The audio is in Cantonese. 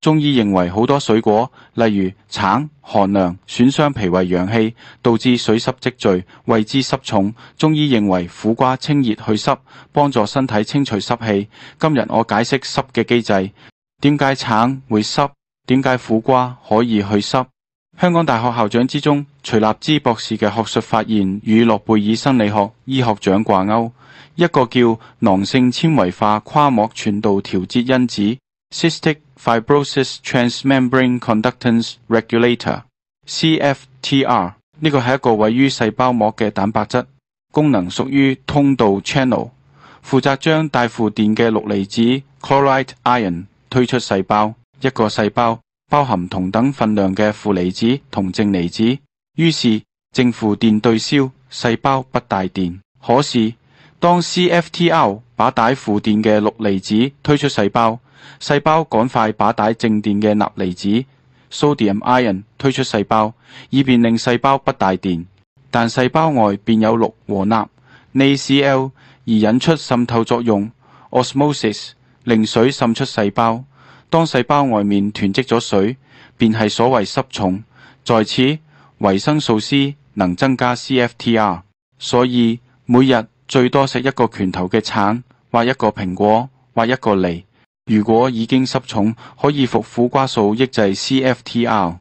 中醫認為好多水果，例如橙，寒涼，損傷脾胃陽氣，導致水濕積聚，謂之濕重。中醫認為苦瓜清熱去濕，幫助身體清除濕氣。今日我解釋濕嘅機制，點解橙會濕，點解苦瓜可以去濕。香港大學校長之中，徐立之博士嘅學術發現與諾貝爾生理學醫學獎掛鈎，一個叫囊性纖維化跨膜傳導調節因子 Cystic Fibrosis Transmembrane Conductance Regulator（CFTR）。呢個係一個位於細胞膜嘅蛋白質，功能屬於通道 channel， 負責將帶負電嘅氯離子 chloride ion 推出細胞。一個細胞包含同等份量嘅負離子同正離子，於是正負電對消，細胞不帶電。可是當 CFTR 把帶負電嘅氯離子推出細胞，細胞趕快把帶正電嘅鈉離子 sodium ion 推出細胞，以便令細胞不帶電。但細胞外便有氯和鈉 NaCl 而引出滲透作用 osmosis， 令水滲出細胞。當細胞外面囤積咗水，便係所謂濕重。在此，維生素 C 能增加 CFTR， 所以每日最多食一個拳頭嘅橙，或一個蘋果，或一個梨。如果已經濕重，可以服苦瓜素抑制 CFTR。